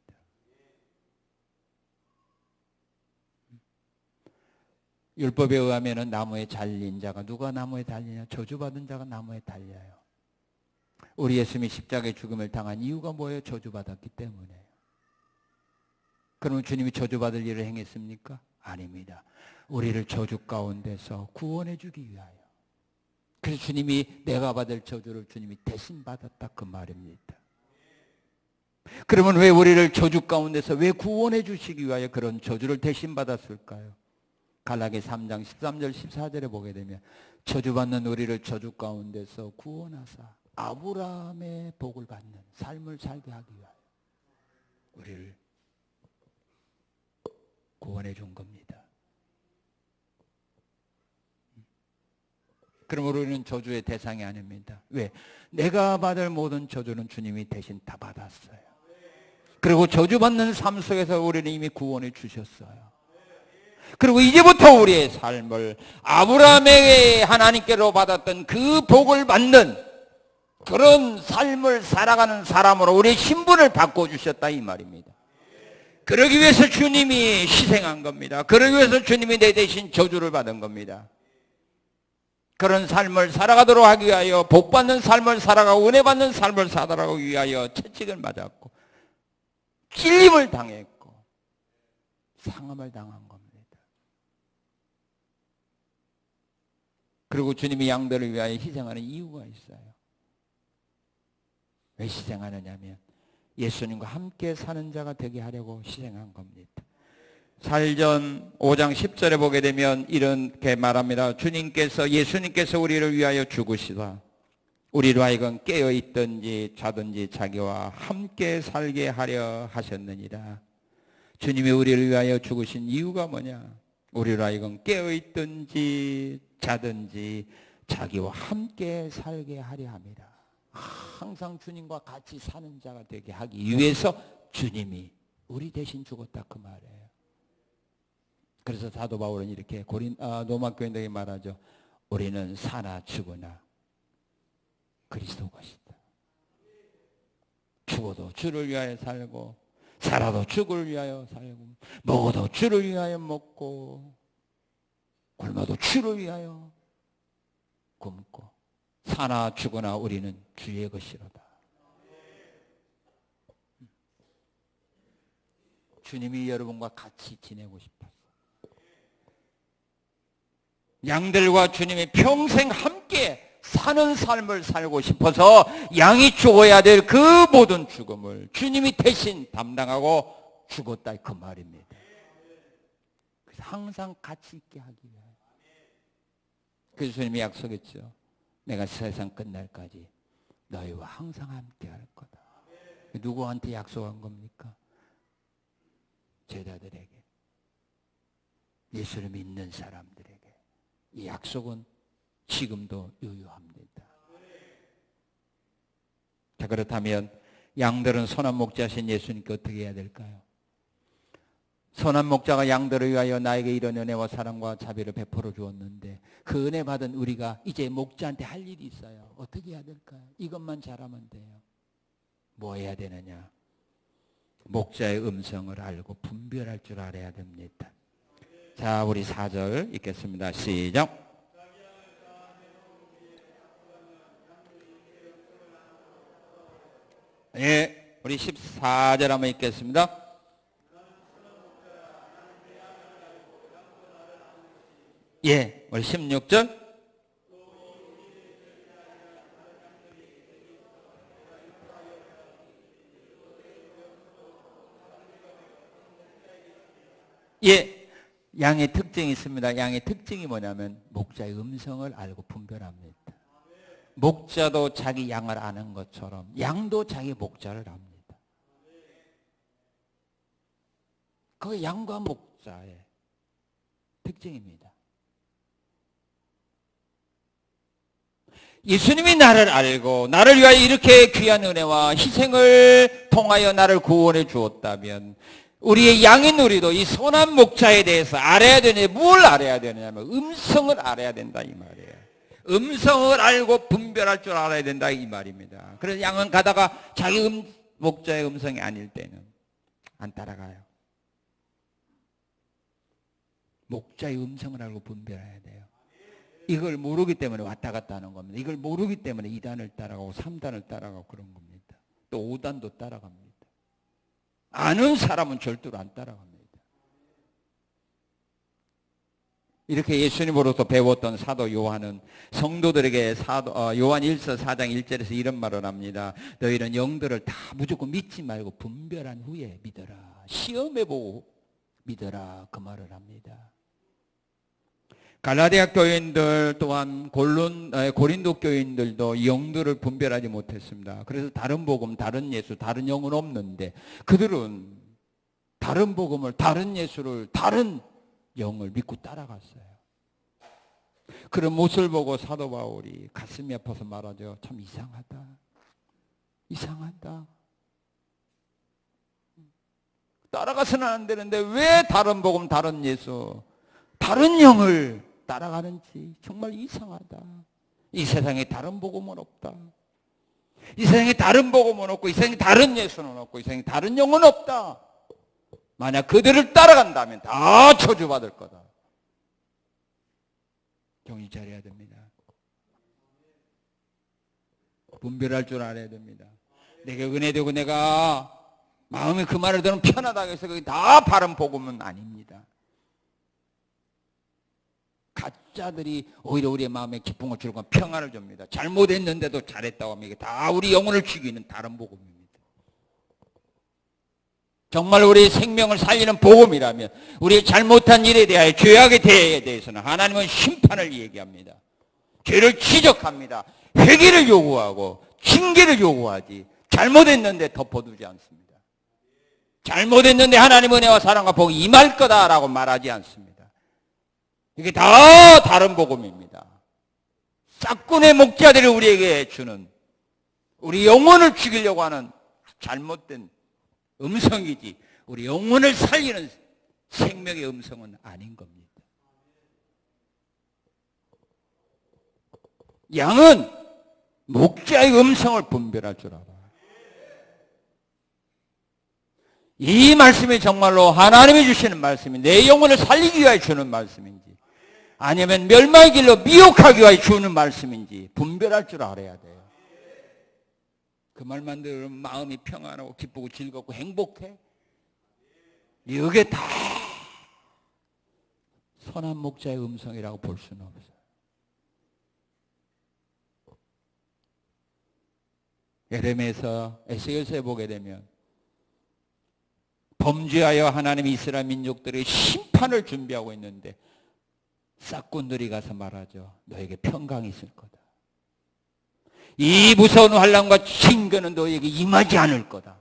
율법에 의하면 나무에 달린 자가, 누가 나무에 달리냐? 저주받은 자가 나무에 달려요. 우리 예수님이 십자가의 죽음을 당한 이유가 뭐예요? 저주받았기 때문에요. 그러면 주님이 저주받을 일을 행했습니까? 아닙니다. 우리를 저주 가운데서 구원해 주기 위하여. 그래서 주님이 내가 받을 저주를 주님이 대신 받았다, 그 말입니다. 그러면 왜 우리를 저주 가운데서 왜 구원해 주시기 위하여 그런 저주를 대신 받았을까요? 갈라기 3장 13절 14절에 보게 되면 저주받는 우리를 저주 가운데서 구원하사 아브라함의 복을 받는 삶을 살게 하기 위하여 우리를 구원해 준 겁니다. 그러므로 우리는 저주의 대상이 아닙니다. 왜? 내가 받을 모든 저주는 주님이 대신 다 받았어요. 그리고 저주받는 삶 속에서 우리는 이미 구원해 주셨어요. 그리고 이제부터 우리의 삶을 아브라함에게 하나님께로 받았던 그 복을 받는 그런 삶을 살아가는 사람으로 우리의 신분을 바꿔주셨다, 이 말입니다. 그러기 위해서 주님이 희생한 겁니다. 그러기 위해서 주님이 내 대신 저주를 받은 겁니다. 그런 삶을 살아가도록 하기 위하여, 복받는 삶을 살아가고 은혜받는 삶을 살아가기 위하여 채찍을 맞았고 찔림을 당했고 상함을 당한 겁니다. 그리고 주님이 양들을 위하여 희생하는 이유가 있어요. 왜 희생하느냐면 예수님과 함께 사는 자가 되게 하려고 희생한 겁니다. 사일전 5장 10절에 보게 되면 이렇게 말합니다. 예수님께서 우리를 위하여 죽으시다. 우리로 하여금 깨어있든지 자든지 자기와 함께 살게 하려 하셨느니라. 주님이 우리를 위하여 죽으신 이유가 뭐냐? 우리로 하여금 깨어있든지 자든지 자기와 함께 살게 하려 합니다. 항상 주님과 같이 사는 자가 되게 하기 위해서 주님이 우리 대신 죽었다 그 말이에요. 그래서 사도 바울은 이렇게 로마 교인들에게 말하죠. 우리는 사나 죽으나 그리스도 것이다. 죽어도 주를 위하여 살고 살아도 주를 위하여 살고 먹어도 주를 위하여 먹고 굶어도 주를 위하여 굶고 사나 죽으나 우리는 주의 것이로다. 주님이 여러분과 같이 지내고 싶어서 양들과 주님이 평생 함께 사는 삶을 살고 싶어서 양이 죽어야 될 그 모든 죽음을 주님이 대신 담당하고 죽었다 그 말입니다. 그래서 항상 같이 있게 하기 위하여. 그래서 주님이 약속했죠. 내가 세상 끝날까지 너희와 항상 함께 할 거다. 누구한테 약속한 겁니까? 제자들에게, 예수를 믿는 사람들에게. 이 약속은 지금도 유효합니다. 자, 그렇다면 양들은 선한 목자신 예수님께 어떻게 해야 될까요? 선한 목자가 양들을 위하여 나에게 이런 은혜와 사랑과 자비를 베풀어 주었는데 그 은혜 받은 우리가 이제 목자한테 할 일이 있어요. 어떻게 해야 될까요? 이것만 잘하면 돼요. 뭐 해야 되느냐? 목자의 음성을 알고 분별할 줄 알아야 됩니다. 자, 우리 4절 읽겠습니다. 시작. 예, 우리 14절 한번 읽겠습니다. 예, 우리 16절. 예, 양의 특징이 있습니다. 양의 특징이 뭐냐면 목자의 음성을 알고 분별합니다. 목자도 자기 양을 아는 것처럼 양도 자기 목자를 압니다. 그게 양과 목자의 특징입니다. 예수님이 나를 알고 나를 위하여 이렇게 귀한 은혜와 희생을 통하여 나를 구원해 주었다면 우리의 양인 우리도 이 선한 목자에 대해서 알아야 되냐, 뭘 알아야 되느냐면 음성을 알아야 된다 이 말이에요. 음성을 알고 분별할 줄 알아야 된다 이 말입니다. 그래서 양은 가다가 자기 목자의 음성이 아닐 때는 안 따라가요. 목자의 음성을 알고 분별해야 돼요. 이걸 모르기 때문에 왔다 갔다 하는 겁니다. 이걸 모르기 때문에 2단을 따라가고 3단을 따라가고 그런 겁니다. 또 5단도 따라갑니다. 아는 사람은 절대로 안 따라갑니다. 이렇게 예수님으로부터 배웠던 사도 요한은 성도들에게 요한 1서 4장 1절에서 이런 말을 합니다. 너희는 영들을 다 무조건 믿지 말고 분별한 후에 믿어라. 시험해보고 믿어라. 그 말을 합니다. 갈라디아 교인들 또한 고린도 교인들도 영들을 분별하지 못했습니다. 그래서 다른 복음, 다른 예수, 다른 영은 없는데 그들은 다른 복음을, 다른 예수를, 다른 영을 믿고 따라갔어요. 그런 모습을 보고 사도 바울이 가슴이 아파서 말하죠. 참 이상하다. 이상하다. 따라가서는 안 되는데 왜 다른 복음, 다른 예수, 다른 영을 따라가는지 정말 이상하다. 이 세상에 다른 복음은 없다. 이 세상에 다른 복음은 없고 이 세상에 다른 예수는 없고 이 세상에 다른 영은 없다. 만약 그들을 따라간다면 다 저주받을 거다. 정신 차려야 됩니다. 분별할 줄 알아야 됩니다. 내게 은혜되고 내가 마음에 그 말을 들으면 편하다고 해서 그게 다 바른 복음은 아닙니다. 가짜들이 오히려 우리의 마음에 기쁨을 주고 평안을 줍니다. 잘못했는데도 잘했다고 하면 이게 다 우리 영혼을 죽이는 다른 복음입니다. 정말 우리의 생명을 살리는 복음이라면 우리의 잘못한 일에 대하여 죄악에 대해서는 하나님은 심판을 얘기합니다. 죄를 지적합니다. 회개를 요구하고 징계를 요구하지 잘못했는데 덮어두지 않습니다. 잘못했는데 하나님 은혜와 사랑과 복이 임할 거다라고 말하지 않습니다. 이게 다 다른 복음입니다. 싹군의 목자들이 우리에게 주는, 우리 영혼을 죽이려고 하는 잘못된 음성이지 우리 영혼을 살리는 생명의 음성은 아닌 겁니다. 양은 목자의 음성을 분별할 줄 알아요. 이 말씀이 정말로 하나님이 주시는 말씀이 내 영혼을 살리기 위하여 주는 말씀인지 아니면 멸망의 길로 미혹하기 위하여 주는 말씀인지 분별할 줄 알아야 돼요. 그 말만 들으면 마음이 평안하고 기쁘고 즐겁고 행복해? 이게 다 선한 목자의 음성이라고 볼 수는 없어요. 예레미야에서 에스겔서에 보게 되면 범죄하여 하나님 이스라엘 민족들의 심판을 준비하고 있는데 싹군들이 가서 말하죠. 너에게 평강이 있을 거다. 이 무서운 환난과 징계는 너에게 임하지 않을 거다.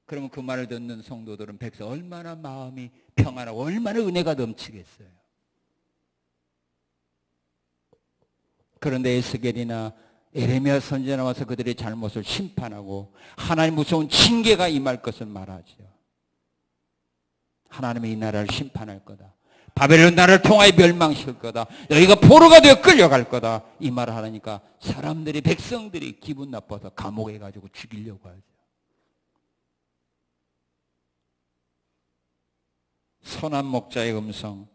그러면 그 말을 듣는 성도들은 백성 얼마나 마음이 평안하고 얼마나 은혜가 넘치겠어요. 그런데 에스겔이나 예레미야 선지자 나와서 그들의 잘못을 심판하고 하나님 무서운 징계가 임할 것을 말하죠. 하나님의 이 나라를 심판할 거다. 바벨론 나라를 통하여 멸망시킬 거다. 너희가 포로가 되어 끌려갈 거다. 이 말을 하니까 사람들이, 백성들이 기분 나빠서 감옥에 가지고 죽이려고 하죠. 선한 목자의 음성,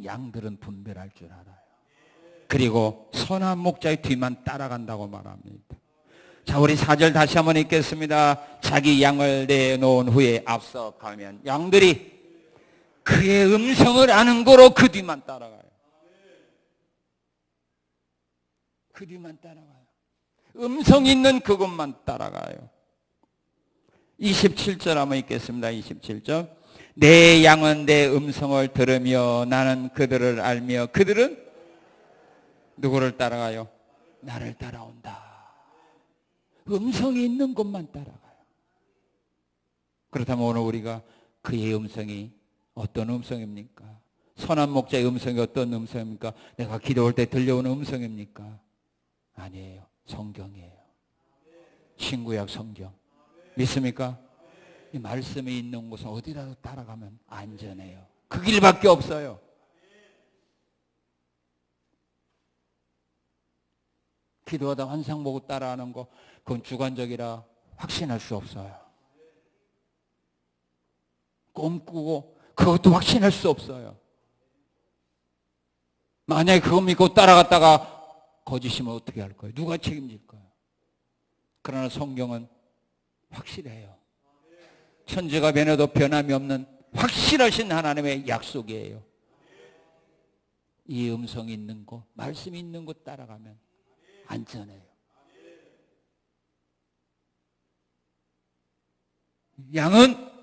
양들은 분별할 줄 알아요. 그리고 선한 목자의 뒤만 따라간다고 말합니다. 자, 우리 4절 다시 한번 읽겠습니다. 자기 양을 내놓은 후에 앞서 가면 양들이 그의 음성을 아는 거로 그 뒤만 따라가요. 그 뒤만 따라가요. 음성 있는 그것만 따라가요. 27절 한번 읽겠습니다. 27절. 내 양은 내 음성을 들으며 나는 그들을 알며 그들은 누구를 따라가요? 나를 따라온다. 음성이 있는 곳만 따라가요. 그렇다면 오늘 우리가 그의 음성이 어떤 음성입니까? 선한 목자의 음성이 어떤 음성입니까? 내가 기도할 때 들려오는 음성입니까? 아니에요. 성경이에요. 신구약 성경. 믿습니까? 이 말씀이 있는 곳은 어디라도 따라가면 안전해요. 그 길밖에 없어요. 기도하다 환상 보고 따라하는 거 그건 주관적이라 확신할 수 없어요. 꿈꾸고 그것도 확신할 수 없어요. 만약에 그거 믿고 따라갔다가 거짓이면 어떻게 할 거예요? 누가 책임질 거예요? 그러나 성경은 확실해요. 천지가 변해도 변함이 없는 확실하신 하나님의 약속이에요. 이 음성이 있는 곳, 말씀이 있는 곳 따라가면 안전해요. 양은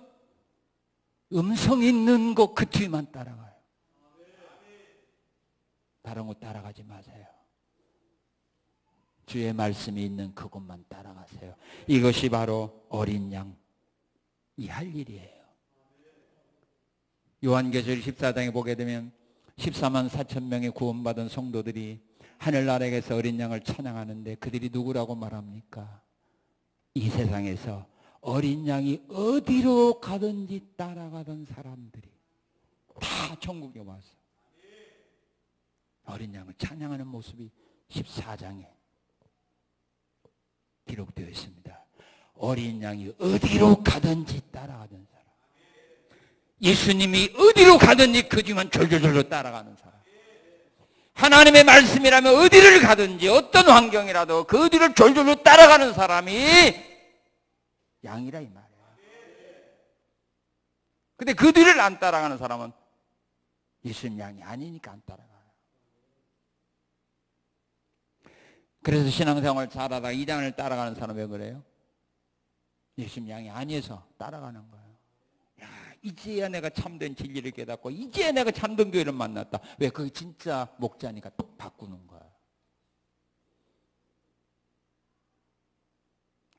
음성 있는 곳 그 뒤만 따라가요. 다른 곳 따라가지 마세요. 주의 말씀이 있는 그곳만 따라가세요. 이것이 바로 어린 양이 할 일이에요. 요한계시록 14장에 보게 되면 14만 4천 명의 구원받은 성도들이 하늘나라에서 어린 양을 찬양하는데 그들이 누구라고 말합니까? 이 세상에서 어린 양이 어디로 가든지 따라가던 사람들이 다 천국에 와서 어린 양을 찬양하는 모습이 14장에 기록되어 있습니다. 어린 양이 어디로 가든지 따라가던 사람. 예수님이 어디로 가든지 그 뒤만 졸졸졸 따라가는 사람. 하나님의 말씀이라면 어디를 가든지 어떤 환경이라도 그 어디를 졸졸졸 따라가는 사람이 양이라 이 말이에요. 근데 그 뒤를 안 따라가는 사람은 예수님 양이 아니니까 안 따라가요. 그래서 신앙생활 잘하다가 이단을 따라가는 사람 왜 그래요? 예수님 양이 아니어서 따라가는 거예요. 야, 이제야 내가 참된 진리를 깨닫고 이제야 내가 참된 교회를 만났다. 왜? 그게 진짜 목자니까 바꾸는 거야.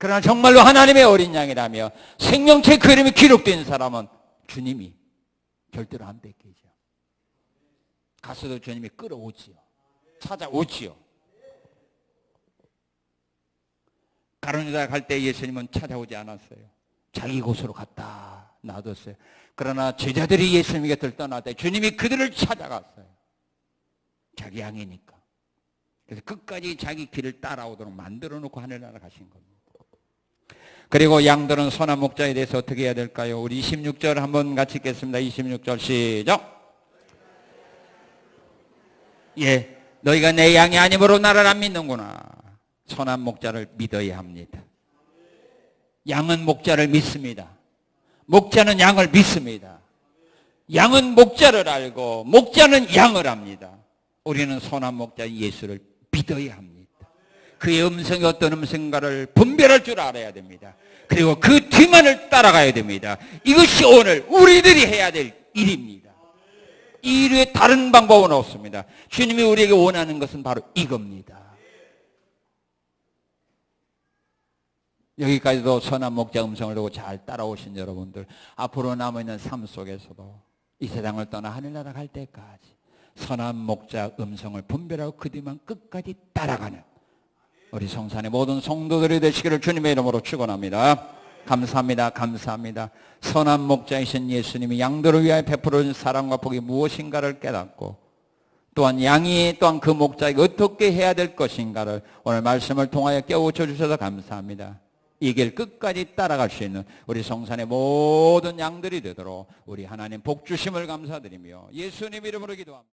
그러나 정말로 하나님의 어린 양이라며 생명체 그 이름이 기록된 사람은 주님이 절대로 안 뺏기죠. 가서도 주님이 끌어오지요. 찾아오지요. 가룟유다 갈 때 예수님은 찾아오지 않았어요. 자기 곳으로 갔다 놔뒀어요. 그러나 제자들이 예수님 곁을 떠날 때 주님이 그들을 찾아갔어요. 자기 양이니까. 그래서 끝까지 자기 길을 따라오도록 만들어 놓고 하늘나라 가신 겁니다. 그리고 양들은 선한 목자에 대해서 어떻게 해야 될까요? 우리 26절 한번 같이 읽겠습니다. 26절 시작. 예, 너희가 내 양이 아니므로 나를 안 믿는구나. 선한 목자를 믿어야 합니다. 양은 목자를 믿습니다. 목자는 양을 믿습니다. 양은 목자를 알고 목자는 양을 압니다. 우리는 선한 목자 예수를 믿어야 합니다. 그의 음성이 어떤 음성인가를 분별할 줄 알아야 됩니다. 그리고 그 뒤만을 따라가야 됩니다. 이것이 오늘 우리들이 해야 될 일입니다. 이 일 외에 다른 방법은 없습니다. 주님이 우리에게 원하는 것은 바로 이겁니다. 여기까지도 선한 목자 음성을 두고 잘 따라오신 여러분들, 앞으로 남아있는 삶 속에서도 이 세상을 떠나 하늘나라 갈 때까지 선한 목자 음성을 분별하고 그 뒤만 끝까지 따라가는 우리 성산의 모든 성도들이 되시기를 주님의 이름으로 축원합니다. 감사합니다. 감사합니다. 선한 목자이신 예수님이 양들을 위하여 베풀어준 사랑과 복이 무엇인가를 깨닫고 또한 양이 또한 그 목자에게 어떻게 해야 될 것인가를 오늘 말씀을 통하여 깨우쳐 주셔서 감사합니다. 이 길 끝까지 따라갈 수 있는 우리 성산의 모든 양들이 되도록 우리 하나님 복 주심을 감사드리며 예수님 이름으로 기도합니다.